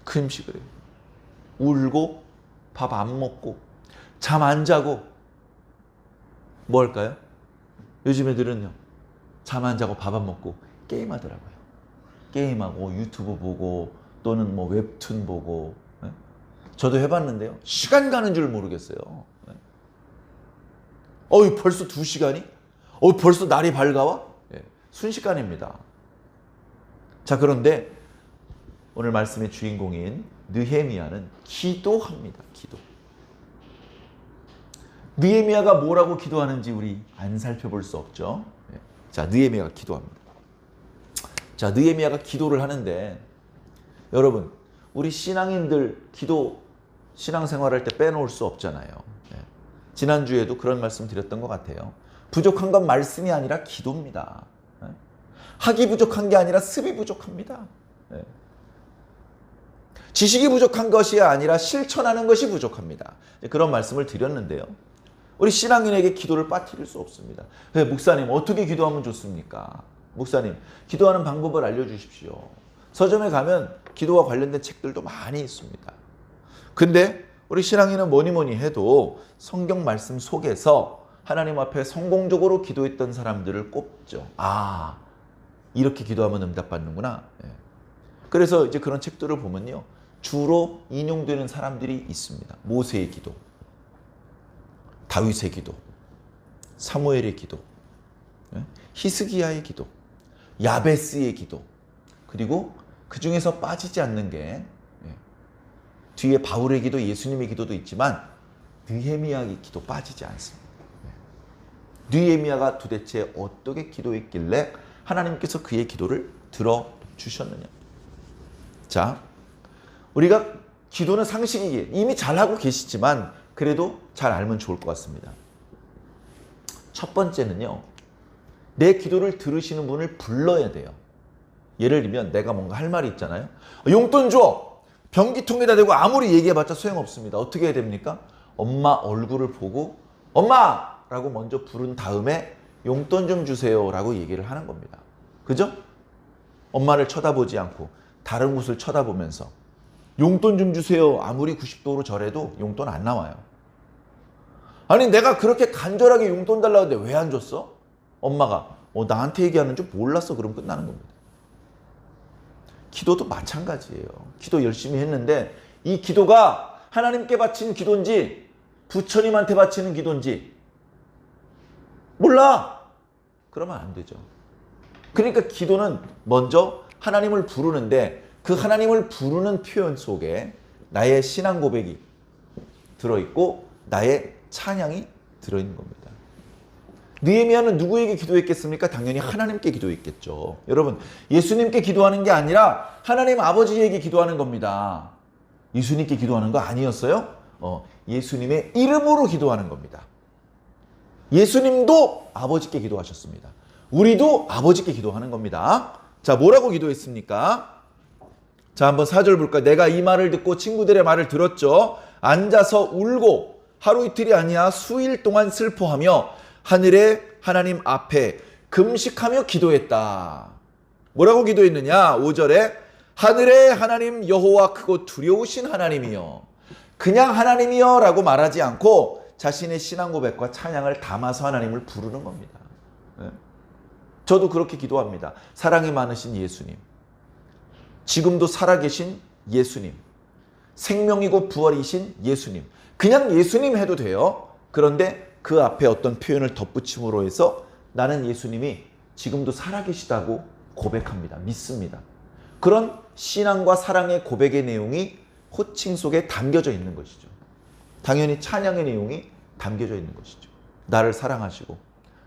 금식을 해요. 울고 밥 안 먹고 잠 안 자고 뭐 할까요? 요즘 애들은요, 잠 안 자고 밥 안 먹고 게임하더라고요. 게임하고 유튜브 보고 또는 뭐 웹툰 보고. 저도 해봤는데요, 시간 가는 줄 모르겠어요. 벌써 2시간이? 벌써 날이 밝아와? 순식간입니다. 자, 그런데 오늘 말씀의 주인공인 느헤미야는 기도합니다. 기도. 느헤미야가 뭐라고 기도하는지 우리 안 살펴볼 수 없죠. 자, 느헤미야가 기도합니다. 자, 느헤미야가 기도를 하는데, 여러분, 우리 신앙인들 기도, 신앙생활할 때 빼놓을 수 없잖아요. 지난주에도 그런 말씀 드렸던 것 같아요. 부족한 건 말씀이 아니라 기도입니다. 학이 부족한 게 아니라 습이 부족합니다. 지식이 부족한 것이 아니라 실천하는 것이 부족합니다. 그런 말씀을 드렸는데요. 우리 신앙인에게 기도를 빠뜨릴 수 없습니다. 목사님, 어떻게 기도하면 좋습니까? 목사님, 기도하는 방법을 알려주십시오. 서점에 가면 기도와 관련된 책들도 많이 있습니다. 근데 우리 신앙인은 뭐니 해도 성경 말씀 속에서 하나님 앞에 성공적으로 기도했던 사람들을 꼽죠. 아, 이렇게 기도하면 응답받는구나. 그래서 이제 그런 책들을 보면요, 주로 인용되는 사람들이 있습니다. 모세의 기도, 다윗의 기도, 사무엘의 기도, 히스기야의 기도, 야베스의 기도, 그리고 그 중에서 빠지지 않는 게 뒤에 바울의 기도, 예수님의 기도도 있지만 느헤미야의 기도 빠지지 않습니다. 느헤미야가 도대체 어떻게 기도했길래 하나님께서 그의 기도를 들어주셨느냐. 자, 우리가 기도는 상식이기에 이미 잘하고 계시지만 그래도 잘 알면 좋을 것 같습니다. 첫 번째는요, 내 기도를 들으시는 분을 불러야 돼요. 예를 들면 내가 뭔가 할 말이 있잖아요. 용돈 줘! 변기통에다 대고 아무리 얘기해봤자 소용없습니다. 어떻게 해야 됩니까? 엄마 얼굴을 보고 엄마! 라고 먼저 부른 다음에 용돈 좀 주세요 라고 얘기를 하는 겁니다. 그죠? 엄마를 쳐다보지 않고 다른 곳을 쳐다보면서 용돈 좀 주세요 아무리 90도로 절해도 용돈 안 나와요. 아니 내가 그렇게 간절하게 용돈 달라고 했는데 왜 안 줬어? 엄마가 나한테 얘기하는 줄 몰랐어. 그럼 끝나는 겁니다. 기도도 마찬가지예요. 기도 열심히 했는데 이 기도가 하나님께 바친 기도인지 부처님한테 바치는 기도인지 몰라. 그러면 안 되죠. 그러니까 기도는 먼저 하나님을 부르는데 그 하나님을 부르는 표현 속에 나의 신앙 고백이 들어있고 나의 찬양이 들어있는 겁니다. 느헤미야는 누구에게 기도했겠습니까? 당연히 하나님께 기도했겠죠. 여러분, 예수님께 기도하는 게 아니라 하나님 아버지에게 기도하는 겁니다. 예수님께 기도하는 거 아니었어요? 예수님의 이름으로 기도하는 겁니다. 예수님도 아버지께 기도하셨습니다. 우리도 아버지께 기도하는 겁니다. 자, 뭐라고 기도했습니까? 자, 한번 4절 볼까요? 내가 이 말을 듣고 친구들의 말을 들었죠. 앉아서 울고 하루 이틀이 아니야 수일 동안 슬퍼하며 하늘의 하나님 앞에 금식하며 기도했다. 뭐라고 기도했느냐? 5절에 하늘의 하나님 여호와 크고 두려우신 하나님이여. 그냥 하나님이여 라고 말하지 않고 자신의 신앙 고백과 찬양을 담아서 하나님을 부르는 겁니다. 저도 그렇게 기도합니다. 사랑이 많으신 예수님, 지금도 살아계신 예수님, 생명이고 부활이신 예수님, 그냥 예수님 해도 돼요. 그런데 그 앞에 어떤 표현을 덧붙임으로 해서 나는 예수님이 지금도 살아계시다고 고백합니다. 믿습니다. 그런 신앙과 사랑의 고백의 내용이 호칭 속에 담겨져 있는 것이죠. 당연히 찬양의 내용이 담겨져 있는 것이죠. 나를 사랑하시고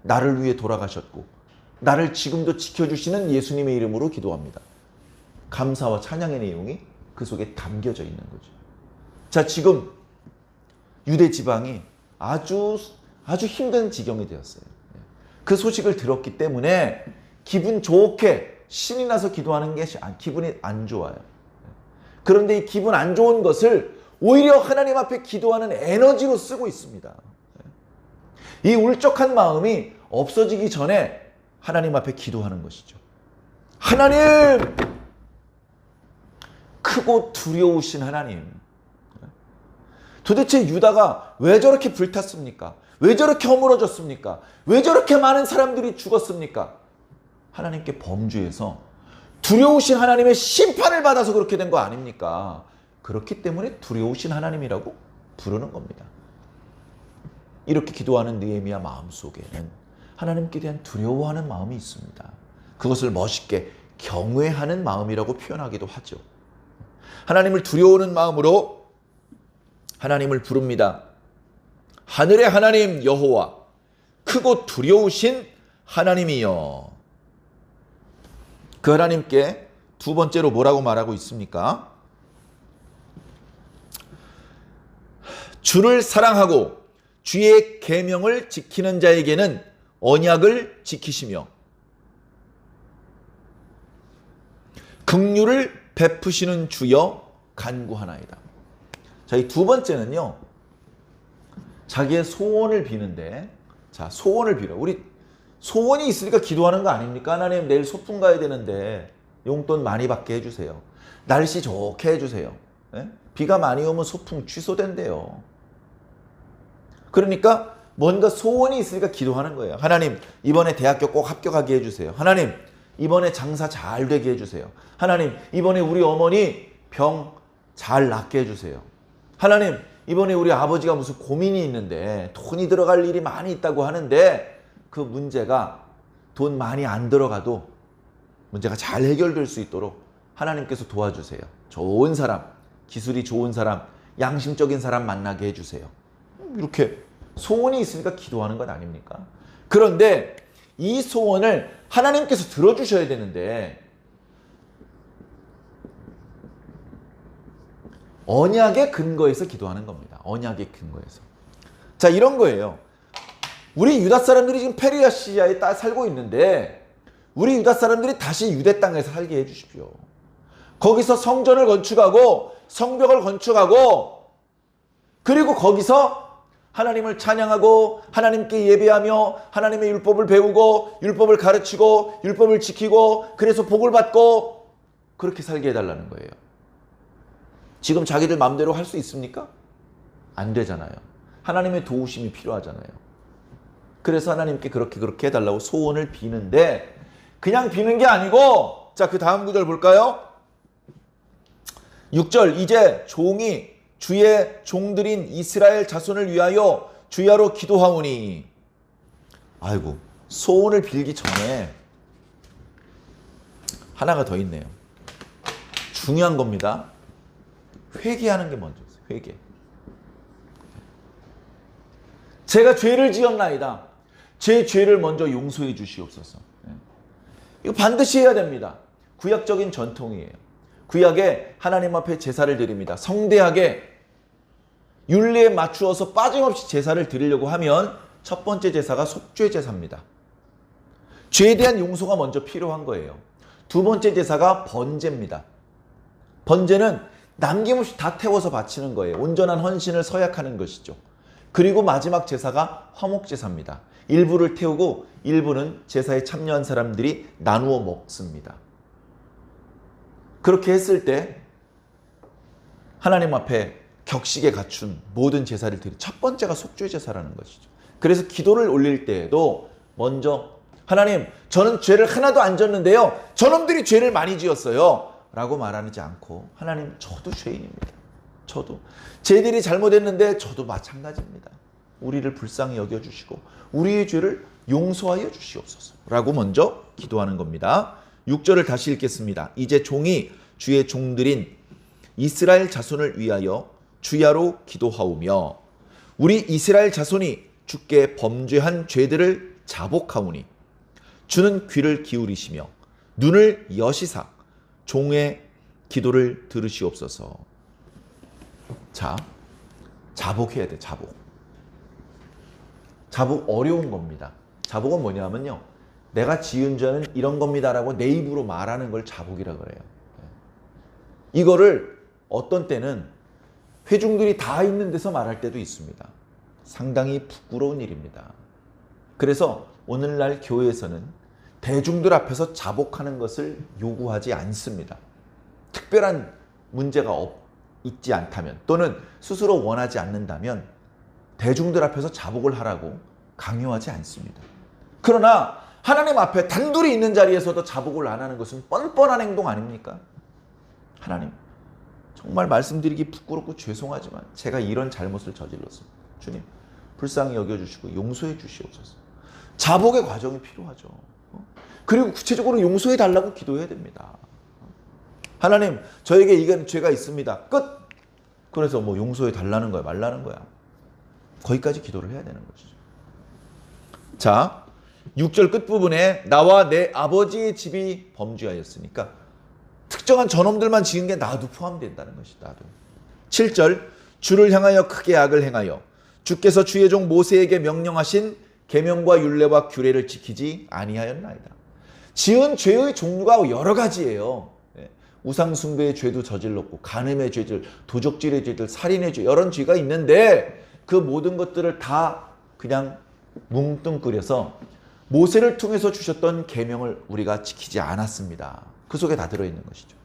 나를 위해 돌아가셨고 나를 지금도 지켜주시는 예수님의 이름으로 기도합니다. 감사와 찬양의 내용이 그 속에 담겨져 있는 거죠. 자, 지금 유대 지방이 아주 힘든 지경이 되었어요. 그 소식을 들었기 때문에 기분 좋게 신이 나서 기도하는 게 기분이 안 좋아요. 그런데 이 기분 안 좋은 것을 오히려 하나님 앞에 기도하는 에너지로 쓰고 있습니다. 이 울적한 마음이 없어지기 전에 하나님 앞에 기도하는 것이죠. 하나님! 크고 두려우신 하나님. 도대체 유다가 왜 저렇게 불탔습니까? 왜 저렇게 허물어졌습니까? 왜 저렇게 많은 사람들이 죽었습니까? 하나님께 범죄해서 두려우신 하나님의 심판을 받아서 그렇게 된 거 아닙니까? 그렇기 때문에 두려우신 하나님이라고 부르는 겁니다. 이렇게 기도하는 느헤미야 마음속에는 하나님께 대한 두려워하는 마음이 있습니다. 그것을 멋있게 경외하는 마음이라고 표현하기도 하죠. 하나님을 두려워하는 마음으로 하나님을 부릅니다. 하늘의 하나님 여호와, 크고 두려우신 하나님이여. 그 하나님께 두 번째로 뭐라고 말하고 있습니까? 주를 사랑하고 주의 계명을 지키는 자에게는 언약을 지키시며 긍휼을 베푸시는 주여 간구하나이다. 자, 이 두 번째는요, 자기의 소원을 비는데, 자, 소원을 빌어. 우리 소원이 있으니까 기도하는 거 아닙니까? 하나님, 내일 소풍 가야 되는데 용돈 많이 받게 해주세요. 날씨 좋게 해주세요. 네? 비가 많이 오면 소풍 취소된대요. 그러니까 뭔가 소원이 있으니까 기도하는 거예요. 하나님, 이번에 대학교 꼭 합격하게 해주세요. 하나님, 이번에 장사 잘 되게 해주세요. 하나님, 이번에 우리 어머니 병 잘 낫게 해주세요. 하나님, 이번에 우리 아버지가 무슨 고민이 있는데 돈이 들어갈 일이 많이 있다고 하는데 그 문제가 돈 많이 안 들어가도 문제가 잘 해결될 수 있도록 하나님께서 도와주세요. 좋은 사람, 기술이 좋은 사람, 양심적인 사람 만나게 해주세요. 이렇게 소원이 있으니까 기도하는 것 아닙니까? 그런데 이 소원을 하나님께서 들어주셔야 되는데 언약의 근거에서 기도하는 겁니다. 언약의 근거에서. 자, 이런 거예요. 우리 유다 사람들이 지금 페르시아에 살고 있는데 우리 유다 사람들이 다시 유대 땅에서 살게 해주십시오. 거기서 성전을 건축하고 성벽을 건축하고 그리고 거기서 하나님을 찬양하고 하나님께 예배하며 하나님의 율법을 배우고 율법을 가르치고 율법을 지키고 그래서 복을 받고 그렇게 살게 해달라는 거예요. 지금 자기들 마음대로 할 수 있습니까? 안 되잖아요. 하나님의 도우심이 필요하잖아요. 그래서 하나님께 그렇게 해달라고 소원을 비는데 그냥 비는 게 아니고 자, 그 다음 구절 볼까요? 6절 이제 종이 주의 종들인 이스라엘 자손을 위하여 주야로 기도하오니 아이고 소원을 빌기 전에 하나가 더 있네요. 중요한 겁니다. 회개하는 게 먼저였어요. 회개. 제가 죄를 지었나이다. 제 죄를 먼저 용서해 주시옵소서. 이거 반드시 해야 됩니다. 구약적인 전통이에요. 구약에 하나님 앞에 제사를 드립니다. 성대하게 율리에 맞추어서 빠짐없이 제사를 드리려고 하면 첫 번째 제사가 속죄 제사입니다. 죄에 대한 용서가 먼저 필요한 거예요. 두 번째 제사가 번제입니다. 번제는 남김없이 다 태워서 바치는 거예요. 온전한 헌신을 서약하는 것이죠. 그리고 마지막 제사가 화목제사입니다. 일부를 태우고 일부는 제사에 참여한 사람들이 나누어 먹습니다. 그렇게 했을 때 하나님 앞에 격식에 갖춘 모든 제사를 드리 첫 번째가 속죄 제사라는 것이죠. 그래서 기도를 올릴 때에도 먼저 하나님 저는 죄를 하나도 안 졌는데요. 저놈들이 죄를 많이 지었어요. 라고 말하지 않고 하나님 저도 죄인입니다. 저도 쟤들이 잘못했는데 저도 마찬가지입니다. 우리를 불쌍히 여겨주시고 우리의 죄를 용서하여 주시옵소서 라고 먼저 기도하는 겁니다. 6절을 다시 읽겠습니다. 이제 종이 주의 종들인 이스라엘 자손을 위하여 주야로 기도하오며 우리 이스라엘 자손이 주께 범죄한 죄들을 자복하오니 주는 귀를 기울이시며 눈을 여시사 종의 기도를 들으시옵소서. 자, 자복해야 돼. 자복 어려운 겁니다. 자복은 뭐냐면요. 내가 지은 죄는 이런 겁니다라고 내 입으로 말하는 걸 자복이라고 그래요. 이거를 어떤 때는 회중들이 다 있는 데서 말할 때도 있습니다. 상당히 부끄러운 일입니다. 그래서 오늘날 교회에서는 대중들 앞에서 자복하는 것을 요구하지 않습니다. 특별한 문제가 있지 않다면 또는 스스로 원하지 않는다면 대중들 앞에서 자복을 하라고 강요하지 않습니다. 그러나 하나님 앞에 단둘이 있는 자리에서도 자복을 안 하는 것은 뻔뻔한 행동 아닙니까? 하나님, 정말 말씀드리기 부끄럽고 죄송하지만 제가 이런 잘못을 저질렀습니다. 주님, 불쌍히 여겨주시고 용서해 주시옵소서. 자복의 과정이 필요하죠. 그리고 구체적으로 용서해 달라고 기도해야 됩니다. 하나님, 저에게 이건 죄가 있습니다. 끝! 그래서 뭐 용서해 달라는 거야, 말라는 거야. 거기까지 기도를 해야 되는 것이죠. 자, 6절 끝부분에 나와 내 아버지의 집이 범죄하였으니까 특정한 저놈들만 지은 게 나도 포함된다는 것이다. 나도. 7절 주를 향하여 크게 악을 행하여 주께서 주의 종 모세에게 명령하신 계명과 율례와 규례를 지키지 아니하였나이다. 지은 죄의 종류가 여러 가지예요. 우상 숭배의 죄도 저질렀고 간음의 죄들, 도적질의 죄들, 살인의 죄 이런 죄가 있는데 그 모든 것들을 다 그냥 뭉뚱그려서 모세를 통해서 주셨던 계명을 우리가 지키지 않았습니다. 그 속에 다 들어있는 것이죠.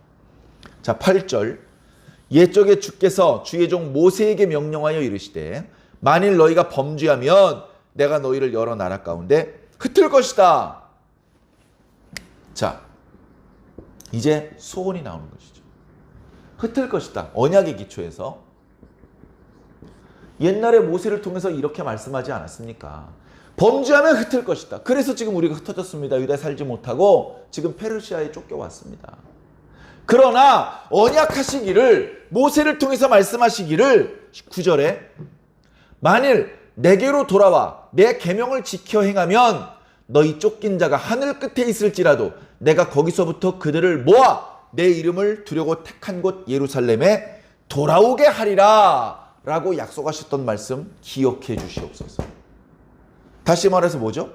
자, 8절 옛적에 주께서 주의 종 모세에게 명령하여 이르시되 만일 너희가 범죄하면 내가 너희를 여러 나라 가운데 흩을 것이다. 자, 이제 소원이 나오는 것이죠. 흩을 것이다. 언약의 기초에서. 옛날에 모세를 통해서 이렇게 말씀하지 않았습니까? 범죄하면 흩을 것이다. 그래서 지금 우리가 흩어졌습니다. 유다에 살지 못하고 지금 페르시아에 쫓겨왔습니다. 그러나 언약하시기를, 모세를 통해서 말씀하시기를 9절에 만일 내게로 돌아와 내 계명을 지켜 행하면 너희 쫓긴 자가 하늘 끝에 있을지라도 내가 거기서부터 그들을 모아 내 이름을 두려고 택한 곳 예루살렘에 돌아오게 하리라 라고 약속하셨던 말씀 기억해 주시옵소서. 다시 말해서 뭐죠?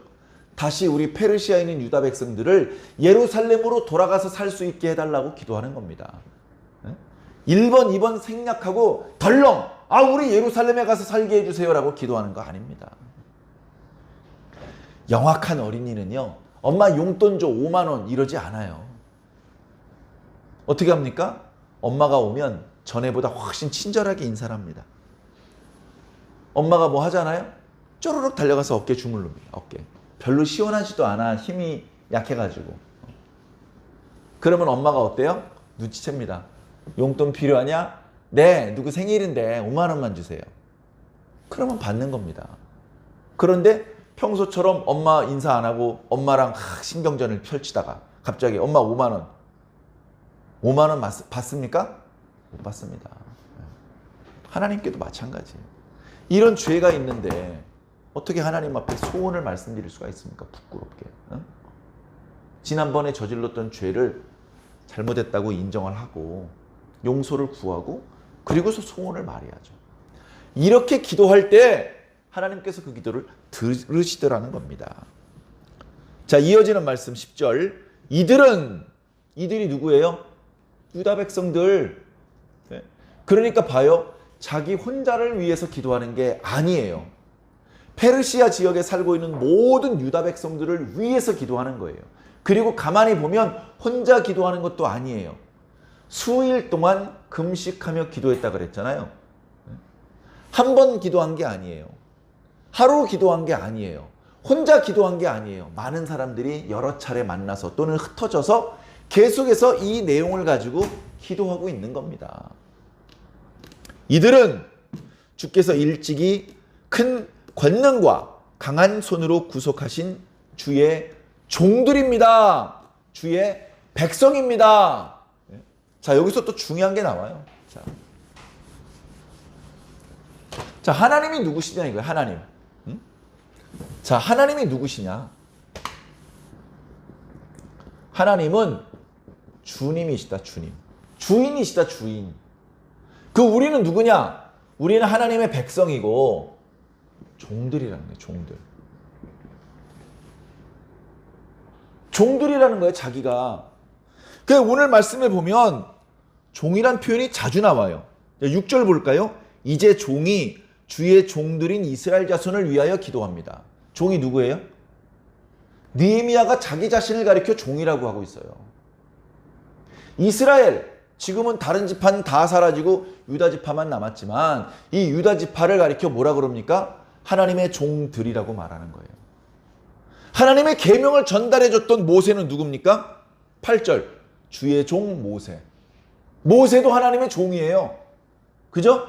다시 우리 페르시아에 있는 유다 백성들을 예루살렘으로 돌아가서 살 수 있게 해달라고 기도하는 겁니다. 1번, 2번 생략하고 덜렁 우리 예루살렘에 가서 살게 해주세요 라고 기도하는 거 아닙니다. 영악한 어린이는요, 엄마 용돈 줘 5만 원 이러지 않아요. 어떻게 합니까? 엄마가 오면 전에보다 훨씬 친절하게 인사를 합니다. 엄마가 뭐 하잖아요? 쪼르륵 달려가서 어깨 주물릅니다. 어깨. 별로 시원하지도 않아. 힘이 약해가지고. 그러면 엄마가 어때요? 눈치챕니다. 용돈 필요하냐? 네, 누구 생일인데 5만 원만 주세요. 그러면 받는 겁니다. 그런데 평소처럼 엄마 인사 안 하고 엄마랑 신경전을 펼치다가 갑자기 엄마 5만 원. 5만 원 받습니까? 못 받습니다. 하나님께도 마찬가지예요. 이런 죄가 있는데 어떻게 하나님 앞에 소원을 말씀드릴 수가 있습니까? 부끄럽게. 지난번에 저질렀던 죄를 잘못했다고 인정을 하고 용서를 구하고 그리고서 소원을 말해야죠. 이렇게 기도할 때 하나님께서 그 기도를 들으시더라는 겁니다. 자, 이어지는 말씀 10절. 이들이 누구예요? 유다 백성들. 그러니까 봐요. 자기 혼자를 위해서 기도하는 게 아니에요. 페르시아 지역에 살고 있는 모든 유다 백성들을 위해서 기도하는 거예요. 그리고 가만히 보면 혼자 기도하는 것도 아니에요. 수일 동안 금식하며 기도했다 그랬잖아요. 한 번 기도한 게 아니에요. 하루 기도한 게 아니에요. 혼자 기도한 게 아니에요. 많은 사람들이 여러 차례 만나서 또는 흩어져서 계속해서 이 내용을 가지고 기도하고 있는 겁니다. 이들은 주께서 일찍이 큰 권능과 강한 손으로 구속하신 주의 종들입니다. 주의 백성입니다. 자, 여기서 또 중요한 게 나와요. 자, 하나님이 누구시냐 이거예요. 하나님. 자, 하나님이 누구시냐? 하나님은 주님이시다. 주님. 주인이시다. 주인. 우리는 누구냐? 우리는 하나님의 백성이고 종들이라는 거예요. 종들. 종들이라는 거예요. 자기가. 오늘 말씀에 보면 종이란 표현이 자주 나와요. 6절 볼까요? 이제 종이 주의 종들인 이스라엘 자손을 위하여 기도합니다. 종이 누구예요? 느헤미야가 자기 자신을 가리켜 종이라고 하고 있어요. 이스라엘, 지금은 다른 지파는 다 사라지고 유다 지파만 남았지만 이 유다 지파를 가리켜 뭐라 그럽니까? 하나님의 종들이라고 말하는 거예요. 하나님의 계명을 전달해줬던 모세는 누굽니까? 8절, 주의 종 모세. 모세도 하나님의 종이에요. 그죠?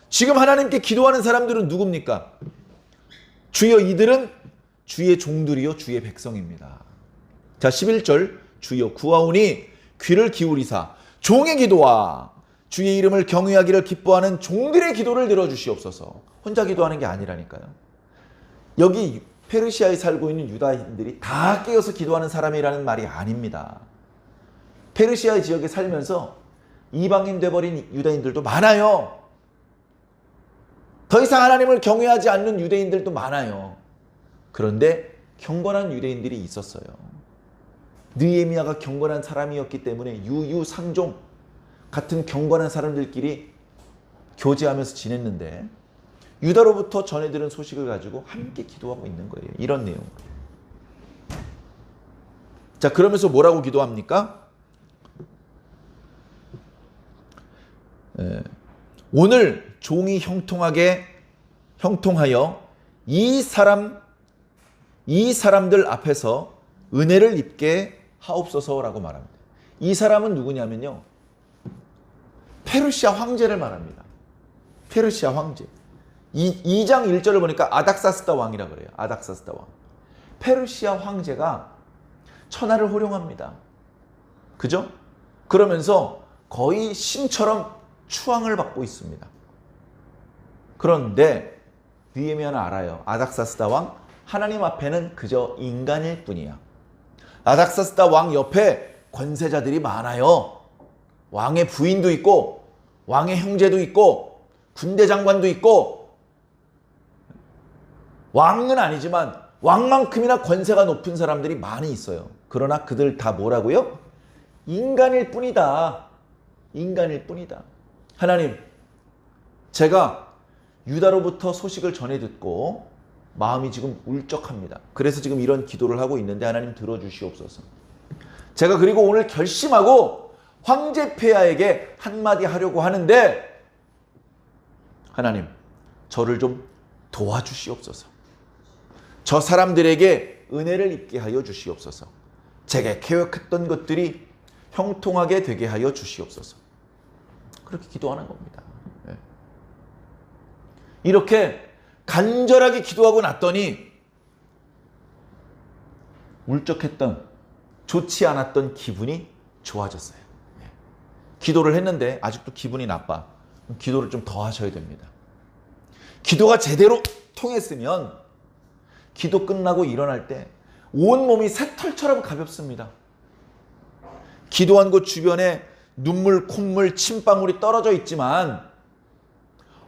지금 하나님께 기도하는 사람들은 누굽니까? 주여, 이들은 주의 종들이요 주의 백성입니다. 자, 11절, 주여 구하오니 귀를 기울이사 종의 기도와 주의 이름을 경외하기를 기뻐하는 종들의 기도를 들어주시옵소서. 혼자 기도하는 게 아니라니까요. 여기 페르시아에 살고 있는 유다인들이 다 깨어서 기도하는 사람이라는 말이 아닙니다. 페르시아 지역에 살면서 이방인 돼버린 유다인들도 많아요. 더 이상 하나님을 경외하지 않는 유대인들도 많아요. 그런데 경건한 유대인들이 있었어요. 느헤미야가 경건한 사람이었기 때문에 유유상종 같은 경건한 사람들끼리 교제하면서 지냈는데 유다로부터 전해들은 소식을 가지고 함께 기도하고 있는 거예요. 이런 내용. 자, 그러면서 뭐라고 기도합니까? 오늘 종이 형통하여 이 사람들 앞에서 은혜를 입게 하옵소서라고 말합니다. 이 사람은 누구냐면요, 페르시아 황제를 말합니다. 페르시아 황제. 2장 1절을 보니까 아닥사스다 왕이라 그래요. 아닥사스다 왕. 페르시아 황제가 천하를 호령합니다. 그죠? 그러면서 거의 신처럼 추앙을 받고 있습니다. 그런데 느헤미야는 알아요. 아닥사스다 왕, 하나님 앞에는 그저 인간일 뿐이야. 아닥사스다 왕 옆에 권세자들이 많아요. 왕의 부인도 있고 왕의 형제도 있고 군대 장관도 있고, 왕은 아니지만 왕만큼이나 권세가 높은 사람들이 많이 있어요. 그러나 그들 다 뭐라고요? 인간일 뿐이다. 인간일 뿐이다. 하나님, 제가 유다로부터 소식을 전해 듣고 마음이 지금 울적합니다. 그래서 지금 이런 기도를 하고 있는데 하나님 들어주시옵소서. 제가 그리고 오늘 결심하고 황제 폐하에게 한마디 하려고 하는데 하나님, 저를 좀 도와주시옵소서. 저 사람들에게 은혜를 입게 하여 주시옵소서. 제가 계획했던 것들이 형통하게 되게 하여 주시옵소서. 그렇게 기도하는 겁니다. 이렇게 간절하게 기도하고 났더니 울적했던, 좋지 않았던 기분이 좋아졌어요. 기도를 했는데 아직도 기분이 나빠. 기도를 좀 더 하셔야 됩니다. 기도가 제대로 통했으면 기도 끝나고 일어날 때 온몸이 새털처럼 가볍습니다. 기도한 곳 주변에 눈물, 콧물, 침방울이 떨어져 있지만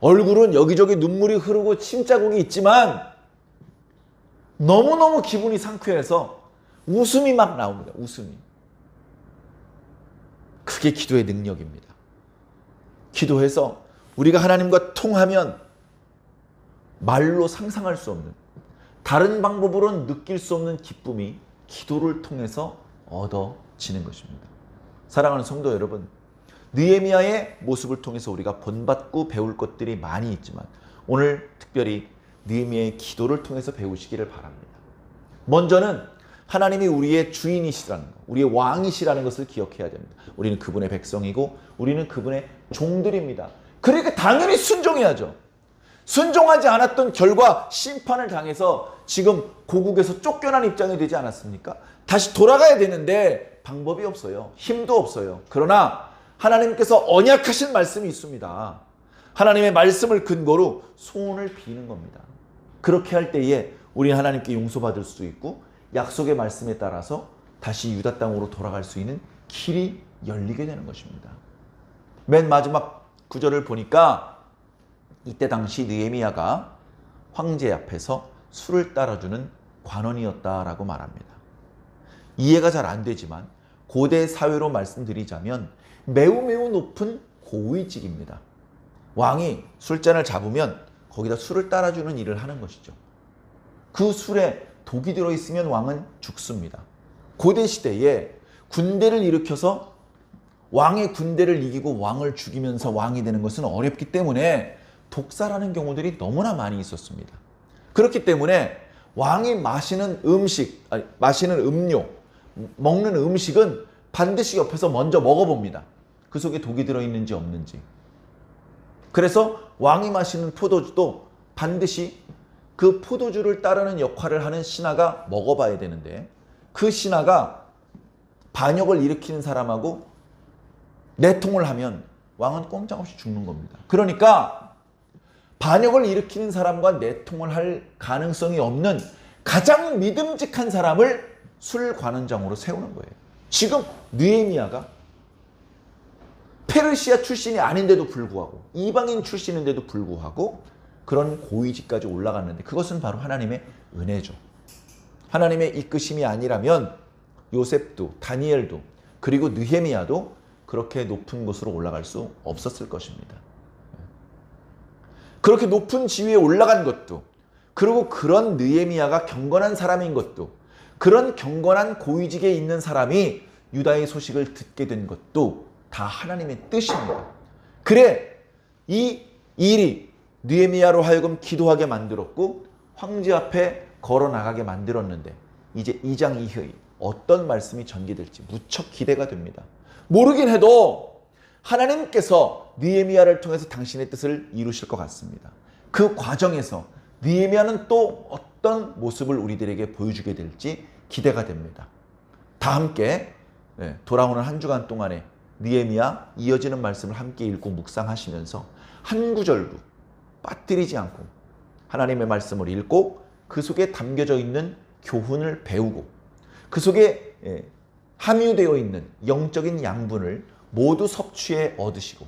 얼굴은 여기저기 눈물이 흐르고 침자국이 있지만 너무너무 기분이 상쾌해서 웃음이 막 나옵니다. 웃음이. 그게 기도의 능력입니다. 기도해서 우리가 하나님과 통하면 말로 상상할 수 없는, 다른 방법으로는 느낄 수 없는 기쁨이 기도를 통해서 얻어지는 것입니다. 사랑하는 성도 여러분, 느헤미야의 모습을 통해서 우리가 본받고 배울 것들이 많이 있지만 오늘 특별히 느헤미야의 기도를 통해서 배우시기를 바랍니다. 먼저는 하나님이 우리의 주인이시라는 것, 우리의 왕이시라는 것을 기억해야 됩니다. 우리는 그분의 백성이고 우리는 그분의 종들입니다. 그러니까 당연히 순종해야죠. 순종하지 않았던 결과 심판을 당해서 지금 고국에서 쫓겨난 입장이 되지 않았습니까? 다시 돌아가야 되는데 방법이 없어요. 힘도 없어요. 그러나 하나님께서 언약하신 말씀이 있습니다. 하나님의 말씀을 근거로 소원을 비는 겁니다. 그렇게 할 때에 우리 하나님께 용서받을 수 있고 약속의 말씀에 따라서 다시 유다 땅으로 돌아갈 수 있는 길이 열리게 되는 것입니다. 맨 마지막 구절을 보니까 이때 당시 느헤미야가 황제 앞에서 술을 따라주는 관원이었다라고 말합니다. 이해가 잘 안 되지만 고대 사회로 말씀드리자면 매우 높은 고위직입니다. 왕이 술잔을 잡으면 거기다 술을 따라주는 일을 하는 것이죠. 그 술에 독이 들어있으면 왕은 죽습니다. 고대 시대에 군대를 일으켜서 왕의 군대를 이기고 왕을 죽이면서 왕이 되는 것은 어렵기 때문에 독살하는 경우들이 너무나 많이 있었습니다. 그렇기 때문에 왕이 마시는 음식, 마시는 음료, 먹는 음식은 반드시 옆에서 먼저 먹어봅니다. 그 속에 독이 들어있는지 없는지. 그래서 왕이 마시는 포도주도 반드시 그 포도주를 따르는 역할을 하는 신하가 먹어봐야 되는데 그 신하가 반역을 일으키는 사람하고 내통을 하면 왕은 꼼짝없이 죽는 겁니다. 그러니까 반역을 일으키는 사람과 내통을 할 가능성이 없는 가장 믿음직한 사람을 술관원장으로 세우는 거예요. 지금 느헤미야가 페르시아 출신이 아닌데도 불구하고 이방인 출신인데도 불구하고 그런 고위직까지 올라갔는데 그것은 바로 하나님의 은혜죠. 하나님의 이끄심이 아니라면 요셉도 다니엘도 그리고 느헤미야도 그렇게 높은 곳으로 올라갈 수 없었을 것입니다. 그렇게 높은 지위에 올라간 것도, 그리고 그런 느헤미야가 경건한 사람인 것도, 그런 경건한 고위직에 있는 사람이 유다의 소식을 듣게 된 것도 다 하나님의 뜻입니다. 그래 이 일이 느헤미야로 하여금 기도하게 만들었고 황제 앞에 걸어 나가게 만들었는데 이제 2장 이후에 어떤 말씀이 전개될지 무척 기대가 됩니다. 모르긴 해도 하나님께서 느헤미야를 통해서 당신의 뜻을 이루실 것 같습니다. 그 과정에서 느헤미야는 또 어떤 모습을 우리들에게 보여주게 될지 기대가 됩니다. 다 함께 돌아오는 한 주간 동안에 느헤미야 이어지는 말씀을 함께 읽고 묵상하시면서 한 구절도 빠뜨리지 않고 하나님의 말씀을 읽고 그 속에 담겨져 있는 교훈을 배우고 그 속에 함유되어 있는 영적인 양분을 모두 섭취해 얻으시고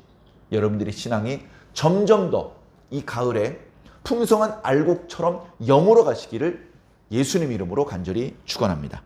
여러분들의 신앙이 점점 더 이 가을에 풍성한 알곡처럼 여물어 가시기를 예수님 이름으로 간절히 축원합니다.